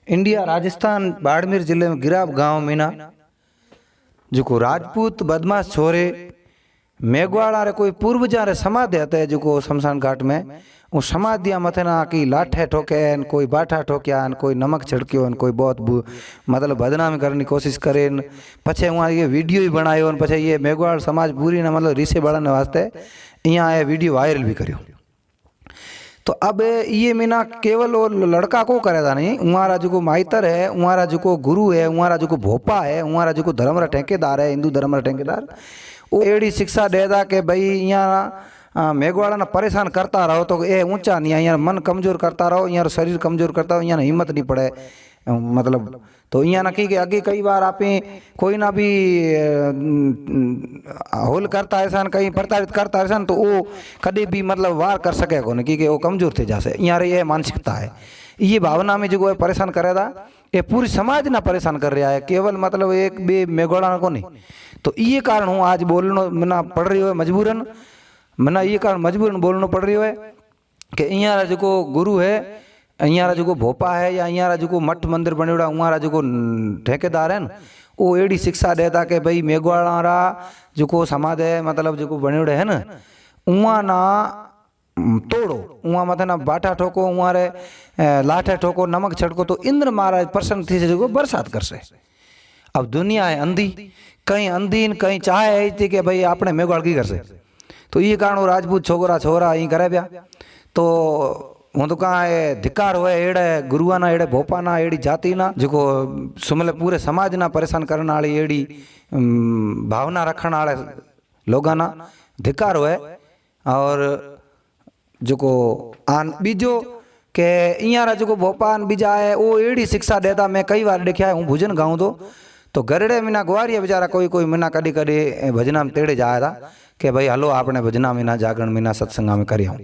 India Rajasthan Barmer जिले में गिराब गांव में ना जो राजपूत बदमाश छोरे मेघवाड़ा रे कोई पूर्वजा रे समाधि हते जो शमशान घाट में वो समाधिया मथे ना की लाठे ठोके कोई बाठा ठोकिया कोई नमक छिड़क्यो कोई बहुत मतलब बदनामी करने की कोशिश करे पछे वहाँ ये वीडियो ही बनायो पछे ये मेघवाड़ समाज पूरी ना मतलब रीसे बढ़ाने वास्ते यहाँ ये वीडियो वायरल भी करियो। तो अब ये मीना केवल वो लड़का को करेगा नहीं, उमारा जो माइतर है, उमारा जो गुरु है, उमारा जो भोपा है, उमारा जो धर्म रा ठेकेदार है, हिंदू धर्म रा ठेकेदार, वो एड़ी शिक्षा देदा के भाई यहाँ मेघवाड़ा ना परेशान करता रहो तो ये ऊंचा नहीं है, यहाँ मन कमजोर करता रहो, यहाँ शरीर कमजोर करता हो, यहाँ हिम्मत नहीं पड़े मतलब। तो यहाँ ना कि आगे कई बार आप कोई ना भी होल करता है सन, कहीं प्रताड़ित करता है सन, तो वो कभी भी मतलब वार कर सके को नहीं कि वो कमजोर थे जैसे यहाँ ये मानसिकता है, ये भावना में जो है परेशान करेगा, ये पूरी समाज ना परेशान कर रहा है, केवल मतलब एक बे मेघवाड़ा को नहीं। तो ये कारण हूँ आज बोलना मना पड़ रही हो मजबूरन, मना ये कारण मजबूरन बोलना पड़ रही है कि यहाँ जो गुरु है, यहाँ जो भोपा है या यहाँ जो मठ मंदिर बनेड़ा वहाँ जो ठेकेदार है न, वो एड़ी शिक्षा देता कि भाई मेघवाड़ा रा जो समाधि है मतलब जो बनेड़े है न, वहाँ ना तोड़ो, वहाँ मत ना बाठा ठोको, वहाँ रे लाठे ठोको, नमक छिड़को, तो इंद्र महाराज प्रसन्न थी से जो बरसात कर से। अब दुनिया है अंधी, कहीं अंधी कहीं चाहे थी कि भाई आपने मेघवाड़ की कर से, तो ये कारण वो राजपूत छोकरा छोरा यहीं करे पिया। तो हूँ तो कहाँ है धिकार हुए एड़े गुरुआ ना एड़े भोपा ना एड़ी जाति ना जो सुमले पूरे समाज ना परेशान करने वाली एड़ी भावना रखने वाले लोग ना धिकार हुए। और जो आन बीजो के यहाँ जो भोपा बीजा है वो एड़ी शिक्षा देता, मैं कई बार देखा है, हूँ भजन गाऊँ तो गरड़े मीना गुआरिया बेचारा कोई कोई मीना कभी कभी भजना में तेड़े जाया था कि भाई हलो आपने भजना मीना जागरण मीना सत्संगा में करिया।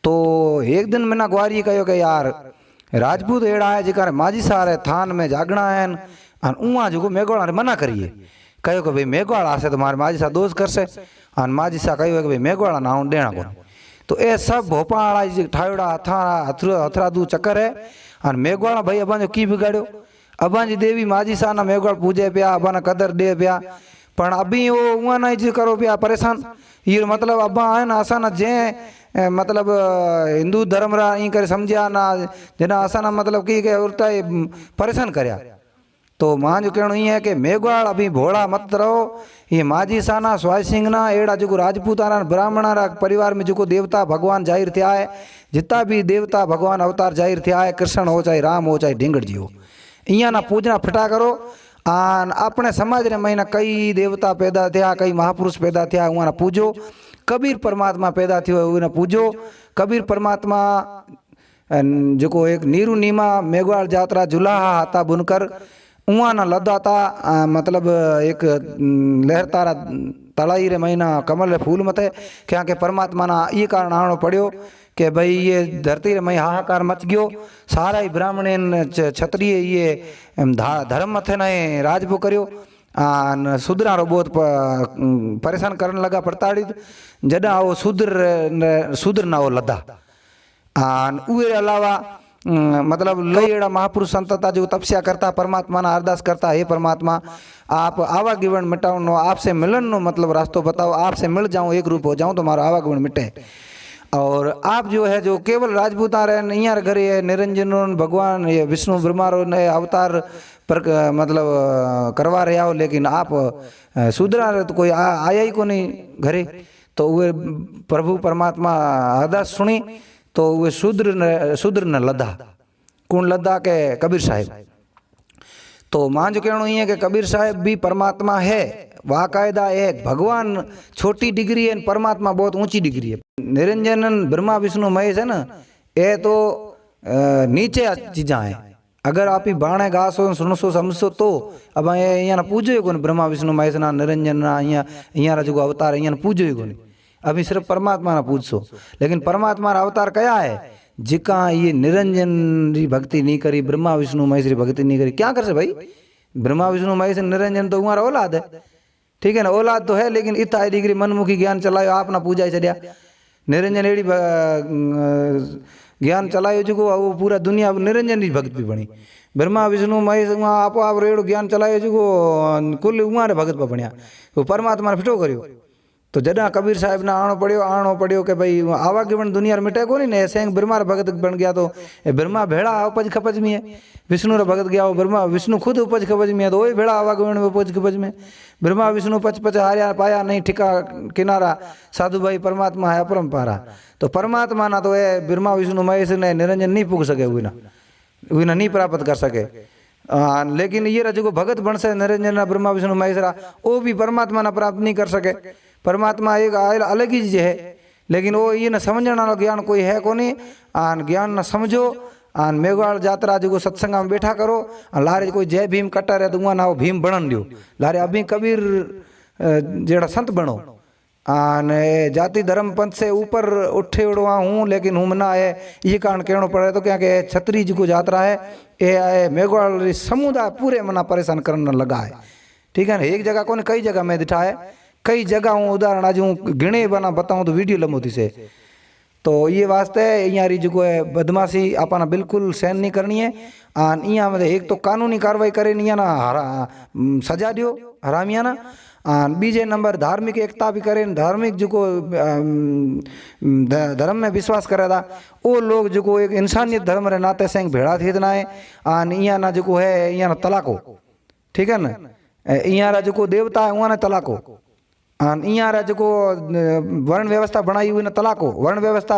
तो एक दिन मैंने गुआरी कहो कि यार राजपूत एड़ा है जिका माझी सारे थान में जागना है उहाँ जो मेघवाड़ा मना करिए, कहो कि भाई मेघवाड़ा से तुम्हारे माझी सा दोष कर से, और माझी सा कहो कि भाई मेघवाड़ा ना देना को। तो ये सब भोपाड़ा ठायोड़ा हथरा दू चक्कर है, और मेघवाड़ा भाई अबा जो की बिगाड़ो, अबा जी देवी माझी सा ना मेघवाड़ पूजे पिया, अबा ना कदर दे पिया, पर अभी वो उहाँ ना जी करो पिया परेशान। ये मतलब अबा है ना असा ना जे मतलब हिंदू धर्म रा ई करे समझिया ना जना असा ना मतलब की के उल्टा परेशान करया। तो मां जो कहना ये है कि मेघवाड़ अभी भोड़ा मत रहो, ये माझी साना स्वाय सिंह ना एड़ा जो राजपूताना ब्राह्मणा रा परिवार में जो देवता भगवान जाहिर थिया है, जितना भी देवता भगवान अवतार जाहिर थिया है, कृष्ण हो चाहे राम हो चाहे ढींगड़ जी हो, इं ना पूजना फटा करो। आन अपने समाज रे महीना कई देवता पैदा थिया, कई महापुरुष पैदा थिया, उन्हें पूजो। कबीर परमात्मा पैदा थी उन्हें पूजो। कबीर परमात्मा जो एक नीरू नीमा मेघवाड़ जात्रा जुलाहा हाथा बुनकर उहाँ न लदा था, मतलब एक लहर तारा तलाई रे महीना कमल रे फूल मते क्या के परमात्मा ना ये कारण आणो पड़ियो कि भाई ये धरती रे मई हाहाकार मच गयो, सारा ही ब्राह्मण क्षत्रिय ये धर्म मथे ने राजभो करियो, शूद्रा रो बहुत परेशान करने लगा प्रताड़ित, जडा वो शूद्र ना वो लदा। उए अलावा मतलब लईड़ा महापुरुष संतता जो तपस्या करता, परमात्मा ना अरदास करता, हे परमात्मा आप आवागमन मिटाओ नो, आपसे मिलन नो मतलब रास्तों बताओ, आपसे मिल जाऊं एक रूप हो जाऊं तो हमारा आवागमन मिटे। और आप जो है जो केवल राजपूता रहे यहाँ घरे है निरंजन भगवान ये विष्णु ब्रह्मा रो नए अवतार पर मतलब करवा रहे हो, लेकिन आप शूद्रा तो कोई आया ही को नहीं घरे। तो वे प्रभु परमात्मा अरदास सुनी तो वे शूद्र न लदा, कौन लदा के कबीर साहिब। तो मां जो कहना है कि कबीर साहिब भी परमात्मा है, वाकायदा एक भगवान छोटी डिग्री है, परमात्मा बहुत ऊंची डिग्री है। निरंजन ब्रह्मा विष्णु महेश है ना, ये तो नीचे चीज़ा है। अगर आप ही बाणे गासो सुनसो समझो तो अब यहाँ पूजो ही कोनी ब्रह्मा विष्णु महेश ना निरंजन ना यहाँ जो अवतार है यहाँ पूजो ही कोनी, अभी सिर्फ परमात्मा ना पूजसो। लेकिन परमात्मा रा अवतार क्या है, जिका ये निरंजन री भक्ति नहीं करी, ब्रह्मा विष्णु महेश री भक्ति नहीं करी, क्या कर से भाई। ब्रह्मा विष्णु महेश निरंजन तो हमारा औलाद है, ठीक है ना, औलाद तो है, लेकिन इतना डिग्री मनमुखी ज्ञान चलायो आप ना पूजा ही चलिया। निरंजन एड़ी ज्ञान चलायो जो वो पूरा दुनिया निरंजन जी भगत भी बनी। ब्रह्मा विष्णु महेश वहाँ आपो आप एड़ो ज्ञान चलायो जो कुल उहाँ भगत पर बणिया। वो परमात्मा ने फिटो करियो। तो जॾहिं कबीर साहिब ने आणो पड़ियो कि भाई आवागमन दुनिया मिटे को नहीं ने सेंग ब्रह्मा भगत बन गया। तो ब्रह्मा भेड़ा उपज खपज में है, विष्णु रे भगत गया वो ब्रह्मा विष्णु खुद उपज खपज में है, तो वही भेड़ा आवागमन उपज खपज में। ब्रह्मा विष्णु पच पच हारिया पाया नहीं ठिका किनारा, साधु भाई परमात्मा है अपरंपारा। तो परमात्मा ना तो ये ब्रह्मा विष्णु महेश ने निरंजन नहीं पुग सके, हुई ना नहीं प्राप्त कर सके। लेकिन ये जो भगत बन से निरंजन ब्रह्मा विष्णु महेश वो भी परमात्मा ना प्राप्त नहीं कर सके। परमात्मा एक अलग ही चीज है, लेकिन वो ये न समझने वाला ज्ञान कोई है को नहीं। आन ज्ञान न समझो, आन मेघवाड़ जात्रा जो सत्संग में बैठा करो, लारे कोई जय भीम कटर है तो वहाँ ना वो भीम बनन दियो। लारे अभी कबीर जेड़ा संत बनो, आन जाति धर्म पंथ से ऊपर उठे उड़वा हूँ, लेकिन हूँ ना है ये कारण कहना पड़े। तो क्या कि छतरी जी को यात्रा है ये आए मेघवाड़ समुदाय पूरे मना परेशान करने लगा है। ठीक है ना, एक जगह को नहीं कई जगह मैं दिखा है, कई जगह हूँ उदाहरण आज हूँ गिणे बना बताऊँ तो वीडियो लंबो थी से। तो ये वास्ते यहाँ री जो है बदमाशी अपना बिल्कुल सहन नहीं करनी है। यहाँ मतलब एक तो कानूनी कार्रवाई करे नहीं ना सजा दियो हरामिया ना, बीजे नंबर धार्मिक एकता भी करें। धार्मिक जो धर्म में विश्वास करे था वो लोग जो एक इंसानियत धर्म रे नाते से भेड़ा थी ना है। यहाँ ना जो है यहाँ तलाको, ठीक है ना, यहाँ जो देवता है वहाँ ने तलाको, यहाँ जो वर्ण व्यवस्था बनाई हुई न तलाको। वर्ण व्यवस्था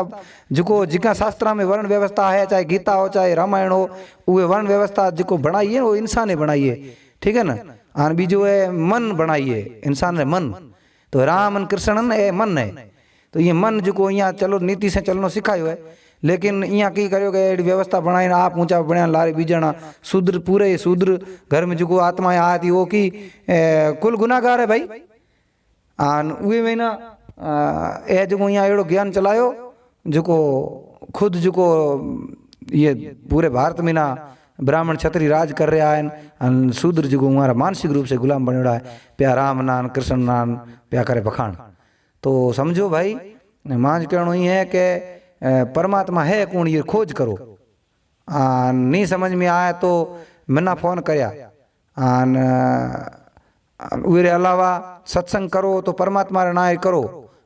जो जिका शास्त्रा में वर्ण व्यवस्था है, चाहे गीता हो चाहे रामायण हो, वो वर्ण व्यवस्था जो बनाई है वो इंसान ने बनाई है। ठीक है ना, हाँ बीजो है मन बनाई है इंसान ने मन। तो राम कृष्ण है मन है। तो ये मन जो यहाँ चलो नीति से चलना सिखायो है, लेकिन यहाँ की करो कि व्यवस्था बनाई आप ऊंचा बना लारे बीजना शूद्र पूरे शूद्र घर में जो आत्माएं आती वो की कुल गुनाहगार है भाई। उहे में ना ए जो यहाँ एड़ो ज्ञान चलायो जो खुद जो ये पूरे भारत में ना ब्राह्मण क्षत्रिय राज कर रहा है, शूद्र जो हमारा मानसिक रूप से गुलाम बन रहा है, प्या राम नान कृष्ण नान प्या करे बखान। तो समझो भाई मांझ कहना ही है कि परमात्मा है कौन ये खोज करो। नहीं समझ में आए तो मना फोन करया। उसके अलावा सत्संग करो तो परमात्मा रे नाय करो।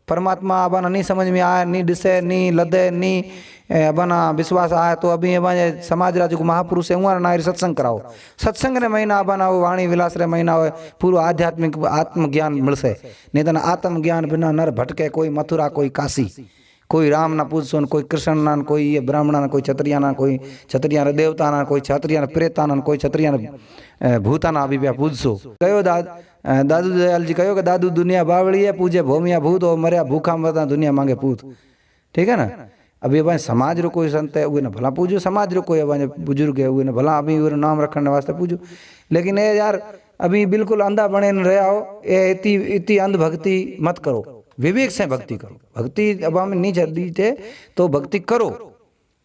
परमात्मा अबाना नहीं समझ में आए, नहीं दिसे, नहीं लदे, नहीं अबाना विश्वास आए तो अभी अबाने समाज राज को महापुरुष है वहाँ नाय सत्संग कराओ। सत्संग रे महीना अबाना वो वाणी विलास रे महीना हो पूरा आध्यात्मिक आत्मज्ञान मिलसे। नहीं तो आत्मज्ञान बिना नर भटके, कोई मथुरा कोई काशी, कोई राम ना पूजसो, कोई कृष्ण ना, कोई ये ब्राह्मण ना, कोई क्षत्रिया ना, कोई क्षत्रिया देवता ना, कोई क्षत्रिया प्रेता ना, कोई क्षत्रिया भूता ना अभी पूजसो। कहो दादू दयाल जी कहो कि दादू दुनिया बावड़ी है पूजे भूमिया भूत और मरिया भूखा मरता दुनिया मांगे पूत। ठीक है ना, अभी अब समाज रो कोई संत है उन्हें भला पूजो, समाज रो कोई अब बुजुर्ग है उन्हें भला अभी वो नाम रखने वास्ते पूजो। लेकिन ये यार अभी बिल्कुल अंधा बने न रहा हो, ये इतनी अंध भक्ति मत करो, विवेक से भक्ति करो। भक्ति अब हम नहीं जल्दी थे तो भक्ति करो।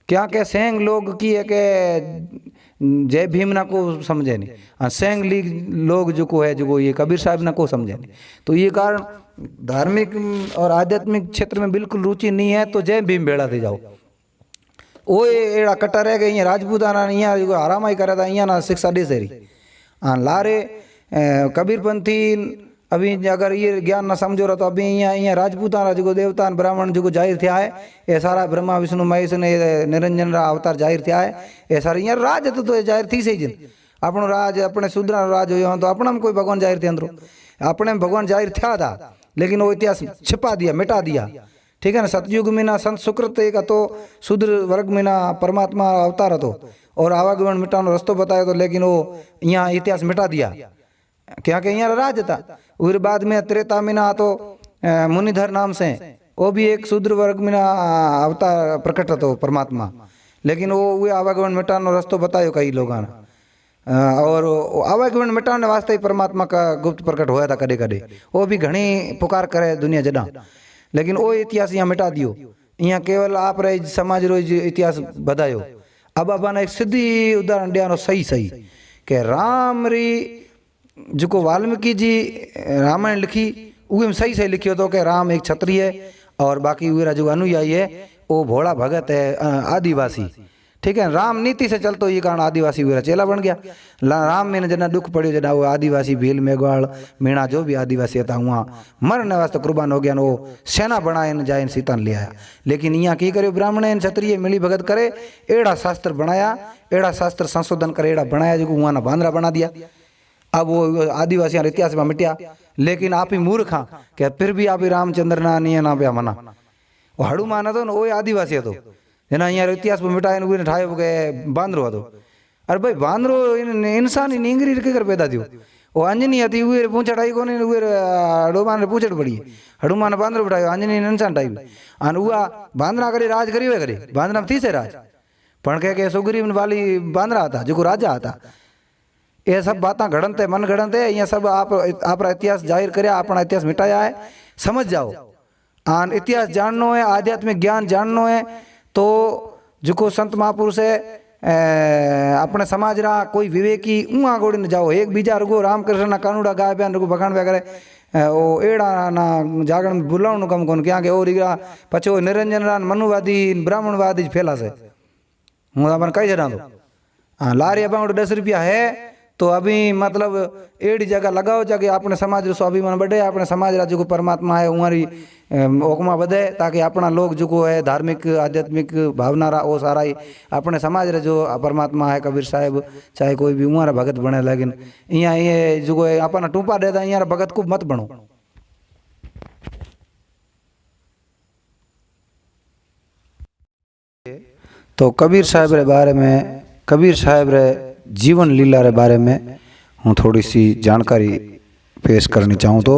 क्या क्या सेंग लोग की है कि जय भीम ना को समझे नहीं, हाँ सेंग लीग लोग जो को है जो ये कबीर साहब ना को समझे नहीं। तो ये कारण धार्मिक और आध्यात्मिक क्षेत्र में बिल्कुल रुचि नहीं है तो जय भीम बेड़ा दे जाओ। वो एड़ा कट्टा रह गए, राजपूताना यहाँ जो आरामाई करे था यहाँ ना शिक्षा दे सेरी। हाँ लारे कबीरपंथी अभी अगर ये ज्ञान ना समझो रहा तो अभी यहाँ राजपूताना जो देवता ब्राह्मण जो जाहिर थिया है, ये सारा ब्रह्मा विष्णु महेश ने निरंजन रा अवतार जाहिर थिया है। ये सारे यहाँ राज तो जाहिर थी सही जिन अपनो राज अपने शूद्र राज हो तो अपना में कोई भगवान जाहिर थे अंदरों, अपने में भगवान जाहिर थिया था लेकिन वो इतिहास छिपा दिया मिटा दिया। ठीक है ना, सतयुग में ना संत सुकृत एक तो शूद्र वर्ग में ना परमात्मा अवतार હતો और आवागमन मिटानो रस्तो बतायो तो, लेकिन वो यहाँ इतिहास मिटा दिया क्या कि यहाँ राज था। फिर बाद में त्रेता में ना तो मुनिधर नाम से वो भी एक शूद्र वर्ग में ना अवतार प्रकट હતો परमात्मा, लेकिन वो आवागमन मिटानो रस्तो बतायो कई लोगों ने। और आवागमन मिटाने वास्ते ही परमात्मा का गुप्त प्रकट होया था कदे कदे, वो भी घनी पुकार करे दुनिया जदा, लेकिन वो इतिहास यहाँ मिटा दियो। यहाँ केवल आप रे समाज रो इतिहास बधायो। अब अपन एक सीधी उदाहरण दिया सही सही कि राम री जो वाल्मीकि जी रामायण लिखी उहे में सही सही लिखियो तो कि राम एक क्षत्रिय है और बाकी वे जो अनुयायी है वो भोला भगत है आदिवासी, ठीक है। राम नीति से चलतो ये कारण आदिवासी हुआ चेला बन गया। राम में जना दुख पड़ो जना वो आदिवासी भील मेघवाल मीणा जो भी आदिवासी था वहाँ मरने वास्ते कुर्बान हो गया। वो सेना बनाए जाए सीता ले आया। लेकिन यहाँ की करे ब्राह्मण क्षत्रिय मिली भगत करे एड़ा शास्त्र बनाया, एड़ा शास्त्र संशोधन करे एड़ा बनाया जो वहाँ ना बांद्रा बना दिया। अब वो आदिवासी इतिहास में मिटिया। लेकिन आप ही मूर्ख हाँ क्या फिर भी आप ही रामचंद्र ना नहीं ना पिया मना। वो हनुमान હતો ને वो आदिवासी હતો જેના અહીંયા ઇતિહાસ પર મિટાઈને ઉને ઠાયો કે બાંદરો હતો। અરે ભાઈ બાંદરો ઇન્સાન ની નીંગરી કે કર પેદા થયો। वो अंजनी હતી ઉએ પૂંછડાઈ કોને ઉએ હનુમાન ને પૂંછડ પડી। હનુમાન બાંદરો બટાયો अंजनी इंसान टाइप અને ઉआ બાંદરા કરી રાજ કર્યો કરે બાંદરા થી से राज पण के सुग्रीव वाली बांदरा था जो राजा था। ये सब बातें घड़नते मन घड़नते अँ सब आप इतिहास जाहिर कर अपना इतिहास मिटाया है। समझ जाओ आन इतिहास जाननो है, आध्यात्मिक ज्ञान जाननो है तो जो संत महापुरुष है अपने समाज रा कोई विवेकी ऊँ आगोड़ी न जाओ। एक बीजा रुगो रामकृष्ण ना कानूड़ा गाय बयान रुगो भगवान वगैरह वो एड़ा ना जागरण बुलाव कम कौन क्या के रीगा पछो निरंजन रान मनुवादी ब्राह्मणवादी फैला से हूँ अपन कही जरा दो। हाँ लारी अबाउट 10 रुपया है तो अभी मतलब एड़ी जगह लगाओ जगह अपने समाज रो स्वाभिमान बढ़े, अपने समाज रा जो परमात्मा है उमारी ओकमा बढ़े ताकि अपना लोग जो है धार्मिक आध्यात्मिक भावना रा वो सारा ही अपने समाज रे जो परमात्मा है कबीर साहब चाहे कोई भी उमारा भगत बने। लेकिन यहाँ ये जो है अपना टूपा देता यहाँ भगत को मत बनो। तो कबीर साहब रे बारे में कबीर साहब रे जीवन लीला रे बारे में हूँ थोड़ी सी जानकारी पेश करनी चाहूँ। तो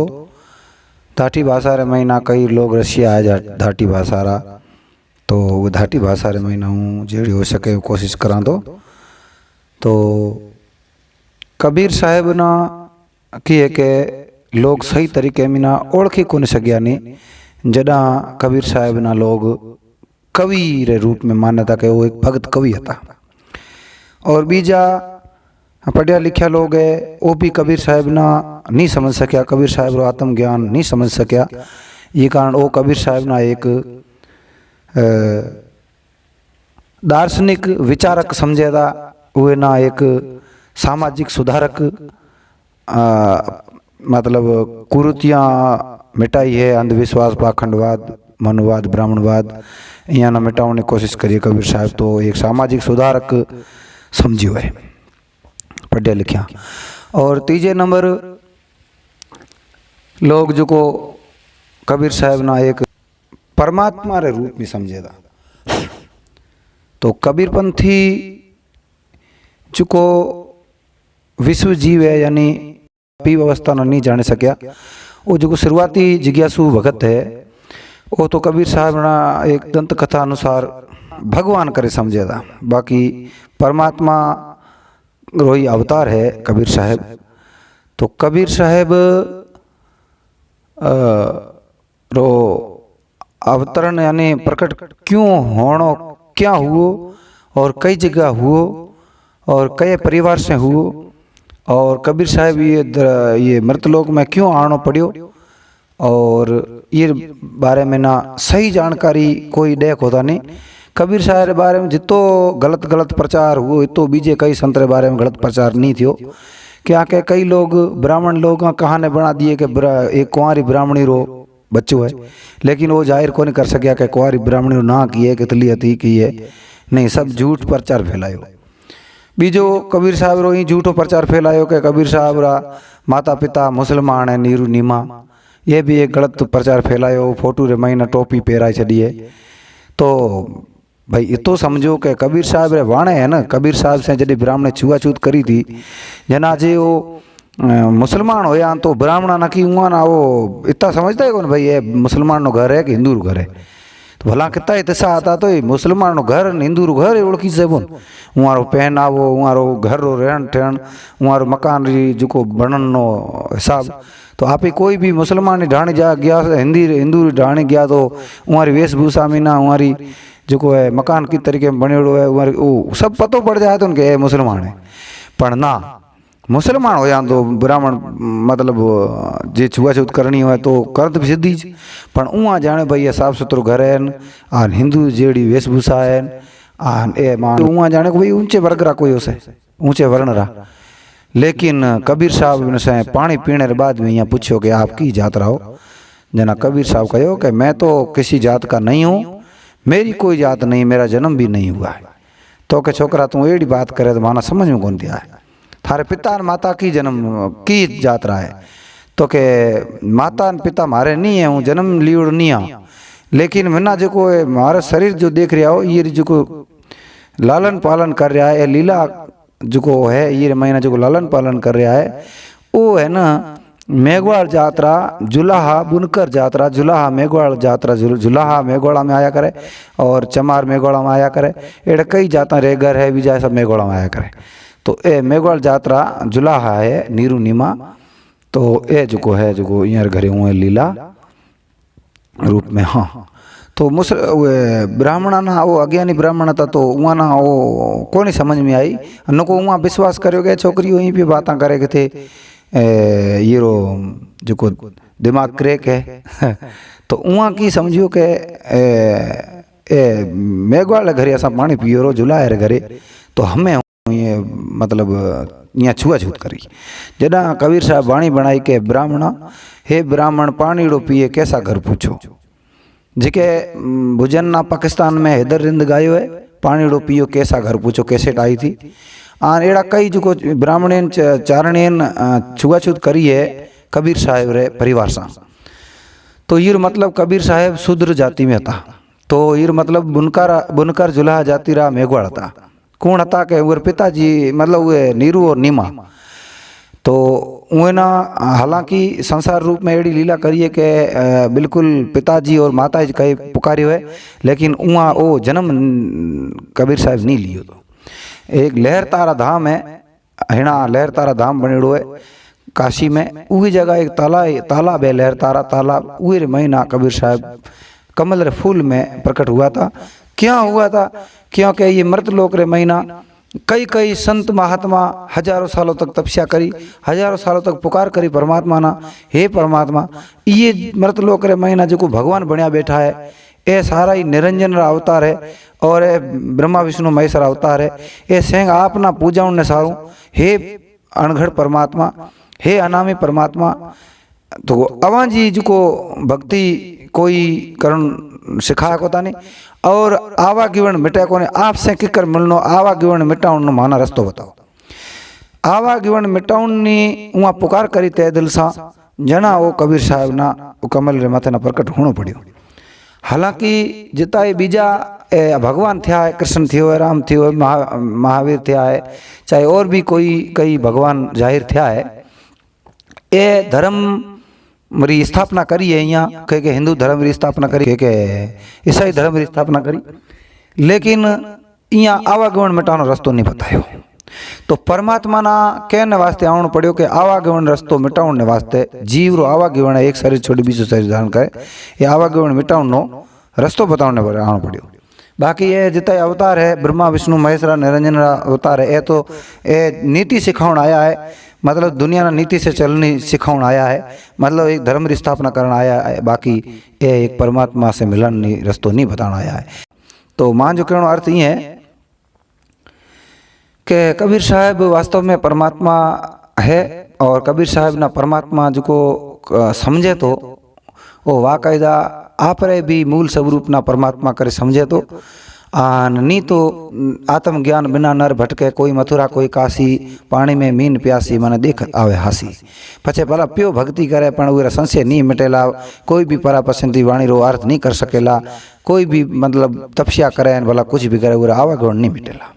धाटी भाषा रे महीना कई लोग रशिया आए जा धाटी भाषा रा तो वो धाटी भाषा रे महीना हूँ जेड़ी हो सके कोशिश करा। तो कबीर साहब ना की है के लोग सही तरीके में ना ओळखी कोनी सकिया नहीं। जडा कबीर साहब ना लोग कवि रे रूप में मान्यता के वो एक भगत कवि था। और बीजा पढ़िया लिखा लोग है वो भी कबीर साहब ना नहीं समझ सकिया, कबीर साहब रो आत्मज्ञान नहीं समझ सकिया। ये कारण वो कबीर साहब ना एक दार्शनिक विचारक समझे था, वो ना एक सामाजिक सुधारक मतलब कुरीतियाँ मिटाई है, अंधविश्वास पाखंडवाद मनुवाद ब्राह्मणवाद यहाँ ना मिटाने की कोशिश करिए कबीर साहब। तो एक सामाजिक सुधारक समझियो है पढ़िया लिखिया। और तीजे नंबर लोग जो को कबीर साहब ना एक परमात्मा रे रूप में समझेगा। तो कबीरपंथी जो को विश्व जीव है यानी पीव अवस्था ना नहीं जाने सकिया। वो जो शुरुआती जिज्ञासु भगत है वो तो कबीर साहब ना एक दंत कथा अनुसार भगवान करे समझे था। बाकी परमात्मा रोही अवतार है कबीर साहब। तो कबीर साहब रो अवतरण यानी प्रकट क्यों होनो क्या हुओ और कई जगह हुओ और कई परिवार से हुओ और कबीर साहब ये मृतलोक में क्यों आना पड़ियो और ये बारे में ना सही जानकारी कोई देख होता नहीं। कबीर साहब के बारे में जितो गलत प्रचार हुआ तो बीजे कई संत के बारे में गलत प्रचार नहीं थियो। क्या के कई लोग ब्राह्मण लोग कहानी बना दिए कि एक कुंवारी ब्राह्मणी रो बच्चों है, लेकिन वो जाहिर को नहीं कर सकिया कि कुंवारी ब्राह्मणी रो ना की है कितली अति की है नहीं, सब झूठ प्रचार फैलायो। बीजो कबीर साहब रो ही झूठो प्रचार फैलायो कि कबीर साहब रा माता पिता मुसलमान है नीरू नीमा, ये भी एक गलत प्रचार फैलायो। फोटू रे महीना टोपी पहराई छड़ी है। तो भाई ये तो समझो कि कबीर साहब रे वाणे है ना, कबीर साहब से जब ब्राह्मण छुआछूत करी थी जना जे वो मुसलमान होया तो ब्राह्मण ना की हुआ ना वो इतना समझता है कौन भाई ये मुसलमान नो घर है कि हिंदू रो घर है। तो भला कितना इतना आता तो मुसलमान नो घर हिंदू रो घर ओळखी से बोन उहारो पहनावो उहारो घर रो रहन ठहन उहारो मकान री जो बनन नो हिसाब। तो आप ही कोई भी मुसलमान ढाणी जा गया हिंदू ढाणी गया तो उहारी वेशभूषा में ना उहारी जो है मकान की तरीके में बनेड़ो है वो सब पतो पड़ जाए तो उनके मुसलमान है। पर ना मुसलमान हो या तो ब्राह्मण मतलब जे छुआछूत करनी हो तो कर तो सिद्धी ज पण उहाँ जाने भाई ये साफ सुथरो घर है और हिंदू जेड़ी वेशभूषा है और ए मान उहाँ जाने को भाई ऊंचे वर्ग रा कोई होसे ऊंचे वर्ण रा। लेकिन कबीर साहब से पानी पीने के बाद में यहाँ पूछो कि आप की जात रहो। जना कबीर साहब कहो कि मैं तो किसी जात का नहीं हूँ, मेरी कोई जात नहीं, मेरा जन्म भी नहीं हुआ है। तो के छोकरा तू एड़ी बात करे तो माना समझ में कौन दिया है, थारे पिता और माता की जन्म की जात रहा है। तो के माता और पिता मारे नहीं है, हूँ जन्म लियोड़ नहीं आ, लेकिन मना जो मारा शरीर जो देख रहा हो ये जो लालन पालन कर रहा है, लीला जो है ये महीना जो लालन पालन कर रहा है वो है ना मेघवाड़ जात्रा जुलाहा बुनकर जात्रा, जुलाहा मेघवाड़ जात्रा, जुलाहा मेघवाड़ा में आया करे और चमार मेघवाड़ा में आया करे। एड़ा कई जाता रेगर है भी जाए सब मेघवाड़ा में आया करे। तो ए मेघवाड़ जात्रा जुलाहा है नीरू नीमा। तो ए जो है जो यहाँ घरे हुए लीला रूप में। हाँ तो ब्राह्मणा ना वो अज्ञानी ब्राह्मण था तो वहाँ ना वो कौन ही समझ में आई न को वहाँ विश्वास करो गया छोकरी वहीं पे बातें करे के थे ये रो जो को दिमाग क्रैक है तो वहाँ की समझियो के मेघवाल घरे असा पानी पियो रो जुलाए रे घरे तो हमें ये मतलब यहाँ छुआछूत करी। जदा कबीर साहब वाणी बनाई के ब्राह्मणा हे ब्राह्मण पानीड़ो पिए कैसा घर पूछो, जेके भुजन ना पाकिस्तान में हैदर रिंद गायो है पानीड़ो पियो कैसा घर पूछो कैसेट आई थी। आन एड़ा कई जो ब्राह्मण चारणेन छुआछूत करी है कबीर साहेब रे परिवार सा। तो ये मतलब कबीर साहेब शूद्र जाति में था। तो ये मतलब बुनकर जुलाहा जाति रा मेघवाड़ था। कौन था के उर पिताजी मतलब वे नीरू और नीमा। तो उन्हें ना हालांकि संसार रूप में एड़ी लीला करिए के बिल्कुल पिताजी और माता जी कहे पुकारी हुए, लेकिन वहाँ वो जन्म कबीर साहब नहीं लियो। तो एक लहर तारा धाम है, हिना लहर तारा धाम बनेड़ो है काशी में, वही जगह एक तालाब है लहर तारा तालाब, वही महीना कबीर साहब कमल रे फूल में प्रकट हुआ था। क्या हुआ था क्योंकि ये मृत लोक रे महीना कई कई संत महात्मा हजारों सालों तक तपस्या करी, हजारों सालों तक पुकार करी परमात्मा ना, हे परमात्मा ये मृत लोक रे महीना जो भगवान बनया बैठा है ये सारा ही निरंजन रा अवतार है और ब्रह्मा विष्णु महेश रा अवतार है। ये सेंग आप ना पूजा ने सारूं, हे अणघड़ परमात्मा, हे अनामी परमात्मा। तो अवां जी जो भक्ति कोई करण सिखाया को था नहीं और आवागीवण मिटा को आपसे किकर मिलनो, आवागीवण मिटाउन नो माना रस्तो बताओ। आवागीवण मिटाउन नी वहाँ पुकार करी तय दिल सा जना वो कबीर साहब ना वो कमल रे माथे ना प्रकट होनो पड़ियो। हालांकि जिता ये बीजा भगवान थिया है, कृष्ण थियो है, राम थियो है, महावीर थिया है, चाहे और भी कोई कई भगवान जाहिर थिया है, ये धर्म मरी स्थापना करी है यहाँ कह के हिंदू धर्म री स्थापना करी, कह के ईसाई धर्म री स्थापना करी, लेकिन यहाँ आवागमन मिटानो रस्तो नहीं बतायो। तो परमात्मा ना कहने वास्ते आवण पड़ियो कि आवागमन रस्तो मिटावण वास्ते जीव रो आवागमन एक शरीर छोड़ी बीजो शरीर धारण करे, ये आवागमन मिटावण नो रस्तो बतावने पर आवण पड़ियो। बाकी ये जितना अवतार है ब्रह्मा विष्णु महेश रा निरंजन रा अवतार है, ये तो ये नीति सिखावण आया है, मतलब दुनिया ना नीति से चलनी सिखाउन आया है, मतलब एक धर्म की स्थापना करना आया है। बाकी ये एक परमात्मा से मिलन नहीं रस्तो नहीं बताना आया है। तो मान जो कहने अर्थ ये है कि कबीर साहब वास्तव में परमात्मा है और कबीर साहब ना परमात्मा जो को समझे तो वो वाकायदा आप रे भी मूल स्वरूप ना परमात्मा करे समझे तो नहीं तो आत्मज्ञान बिना नर भटके, कोई मथुरा कोई काशी पानी में मीन प्यासी माने देख आवे हासी। पछे भला प्यो भक्ति करे पण उरा संशय नहीं मिटेला, कोई भी परा पसंदी वाणी रो अर्थ नहीं कर सकेला, कोई भी मतलब तपस्या करे भला कुछ भी करे उरा आवागमन नहीं मिटेला।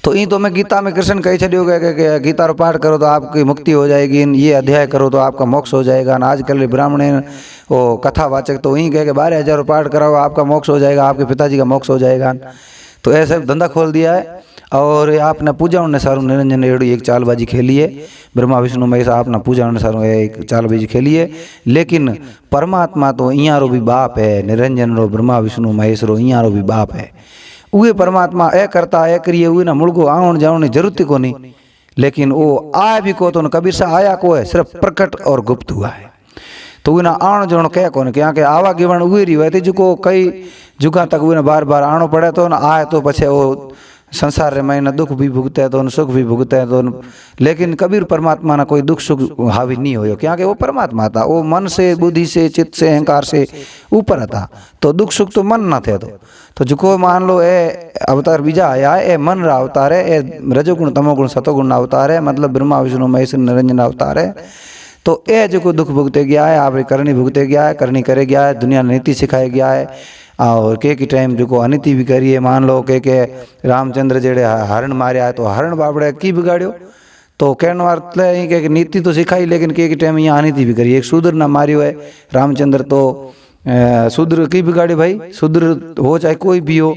तो ई तो मैं गीता में कृष्ण कही छड़ियो कि गीता रो पाठ करो तो आपकी मुक्ति हो जाएगी, ये अध्याय करो तो आपका मोक्ष हो जाएगा। आजकल ब्राह्मण वो कथावाचक तो वहीं कह के 12,000 पाठ कराओ आपका मोक्ष हो जाएगा, आपके पिताजी का मोक्ष हो जाएगा। तो ऐसा धंधा खोल दिया है और आपने पूजा ने सारू निरंजन एड़ी एक चालबाजी खेली है, ब्रह्मा विष्णु महेश आपने पूजा ने सारू एक चालबाजी खेली है। लेकिन परमात्मा तो इं रो भी बाप है, निरंजन रो ब्रह्मा विष्णु महेश रो इं रो भी बाप है। उहे परमात्मा ए करता ए करिए उहे ना मुड़गो आवण जावण की जरूरत ही कोनी, लेकिन वो आया भी को तो कबीर साहब आया को है, सिर्फ प्रकट और गुप्त हुआ है। तो उन्हें आण जोण कह कोन क्या के आवागमन उई रही हुए थी जो कई जुगा तक उन्हें बार बार आनो पड़े तो आए तो पछे वो संसार रे में दुख भी भुगते तो सुख भी भुगते तो, लेकिन कबीर परमात्मा ना कोई दुख सुख हावी नहीं हो, क्या कि वो परमात्मा था, वो मन से बुद्धि से चित्त से अहंकार से ऊपर था, तो दुख सुख तो मन ना थे। तो जो मान लो ए अवतार बीजा आया है, ए मन रा अवतार है, ए रजोगुण तमोगुण सतोगुण अवतार है, मतलब ब्रह्मा विष्णु महेश निरंजन अवतार है। तो ए जो दुख भुगते गया है, आप करनी भुगते गया है, करनी करे गया है, दुनिया नीति सिखाए गया है। और के टाइम जो अनिति भी करिए, मान लो के रामचंद्र जेड़े हरण मारिया है तो हरण बाबड़े की बिगाड़ियो, तो कहने वाला है कि नीति तो सिखाई लेकिन के टाइम यहाँ अनिति भी करी। एक शूद्र ना मारियो है रामचंद्र, तो शूद्र की बिगाड़े भाई, शूद्र हो चाहे कोई भी हो,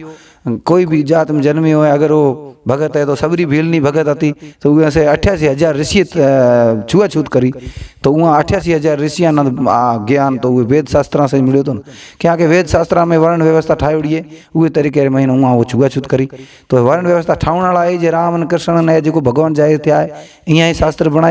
कोई भी जात में जन्मी हो, अगर वो भगत है तो सबरी भील नहीं भगत आती, तो वैसे 88,000 ऋषि छुआछूत करी, तो वहाँ 88,000 ऋषिया ज्ञान तो वो वेद शास्त्र से मिलो तो, क्या के वेद शास्त्र में वर्ण व्यवस्था ठाई है उहे तरीके महीने वहाँ वो छुआछूत करी। तो वर्ण व्यवस्था ठाउण वाला है जे राम कृष्ण ने जो भगवान जाहिर थे, इं शास्त्र बनाए।